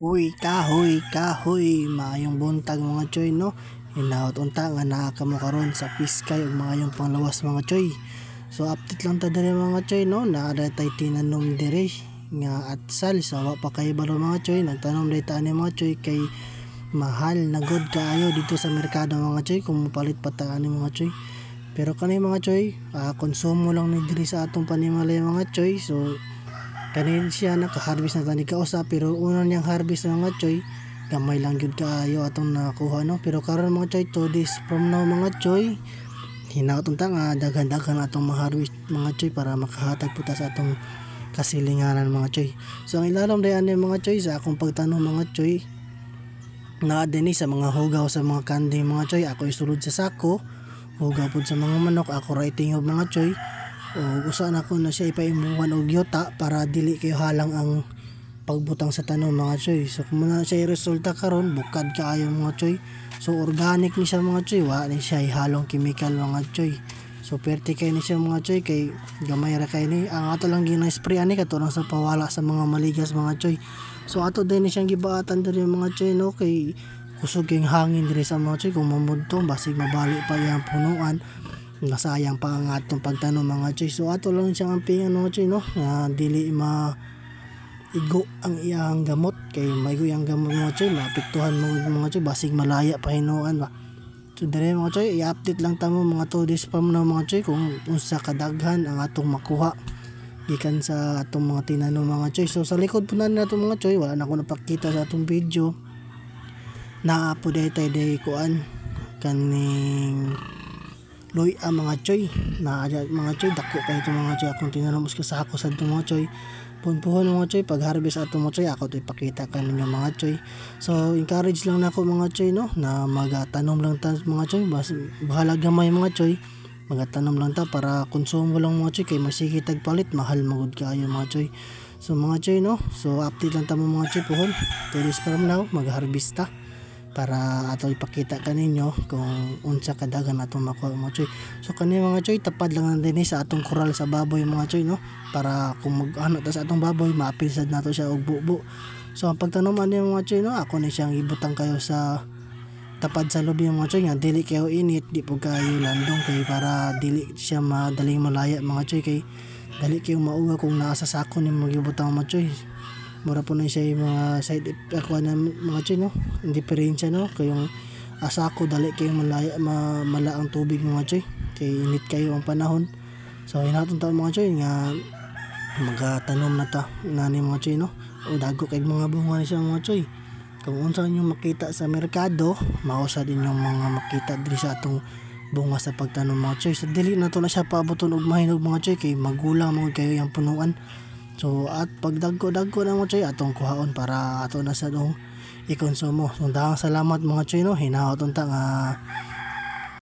Kahoy, kahoy, maayong buntag mga choy no. Hinaot unta nga naa kamo karon sa Piskay ug maayong panglawas mga choy. So update lang ta diri mga choy no, naa tay tinanom diri nga atsal sa wa pa kay balo mga choy. Nagtanom day ta ani mga choy kay mahal na god kaayo dito sa merkado mga choy kung mopalit pa ta ani mga choy. Pero kani mga choy, konsumo lang ni diri sa atong panimalay mga choy. So kanin siya naka-harvest na tani kausa pero una niyang harvest na mga choy gamay lang gyud kaayo atong nakuha no. Pero karon mga choy 2 days from now mga choy hinaot unta nga daghan-daghan atong ma-harvest mga choy para makahatag puta sa atong kasilinganan mga choy. So ang ilalom dayon mga choy sa akong pagtanom mga choy na dinhi sa mga hugaw sa mga candy mga choy ako isulod sa sako, hugaw pud sa mga manok ako ra itingob mga choy. O usa na ko na siya ipaimuhan og yuta para dili kayo halang ang pagbutang sa tanom mga choy. So kung na siya resulta karon bukad kaayo mga choy. So organic ni siya mga choy, wa ni siya ihalong chemical mga choy. So perte kay ni siya mga choy kay gamay ra kay ni ang ato lang gina-spray ani katulong sa pawala sa mga maligas mga choy. So ato din ni siyang gibaatan diri mga choy no kay kusog kayong hangin diri sa mga choy kung mamudto basig mabali pa yang punuan nasayang pa ang atong pagtanom mga choy. So ato lang siyang ampingan mga choy no na dili ma igo ang iyang gamot kay maigo ang gamot mga choy maapektuhan mo mga choy basig malaya pa hinuan ba. So dire mga choy i-update lang tamo mga 2 days from now mga choy kung unsa kadaghan ang atong makuha gikan sa atong mga tinanom mga choy. So sa likod po na nato mga choy wala na ko napakita sa atong video na po day kuan kaning loy mga choy na mga choy dako kay itong mga choy akong tinanom sa sako sa itong mga choy punpuhon mga choy pag harvest atong mga choy ako to ipakita kaninyo mga choy. So encourage lang nako mga choy no na magatanom lang ta mga choy bahala gamay mga choy magatanom lang ta para konsumo lang mga choy kay masigi tagpalit mahal magud kaayo mga choy. So mga choy no, so update lang ta mga choy puhon 2 days from now mag-harvest ta para ato ipakita kaninyo kung unsa kadagan atong makuha mga choy. So kani mga choy tapad lang din sa atong koral sa baboy mga choy no para kung mag-ano ta sa atong baboy maapilsad nato siya og bubo. So ang pagtanom ani mga choy no ako ni siyang ibutang kayo sa tapad sa lobby mga choy nga dili kayo init di po kayo landong kay para dili siya madaling malaya mga choy kay dali kayo mauga kung nasa sako ni magibutang mga choy. Mura po na siya yung mga side effect ako na mga choy no diferensya no kayong asako dali kayo malaya mala ang tubig mga choy kay init kayo ang panahon. So hinaton ta mga choy nga magatanom na ta nani mga choy no o dago kay mga bunga ni siya mga choy. Kung unsa nyo makita sa merkado mausa din yung mga makita diri sa atong bunga sa pagtanom mga choy. So dili na to na siya paaboton og mahinog mga choy kay magulang mo kayo yung punuan. So at pagdagko-dagko na mga choy atong kuhaon para ato na sa dong ikonsumo. So daghang salamat mga choy no hinaot unta nga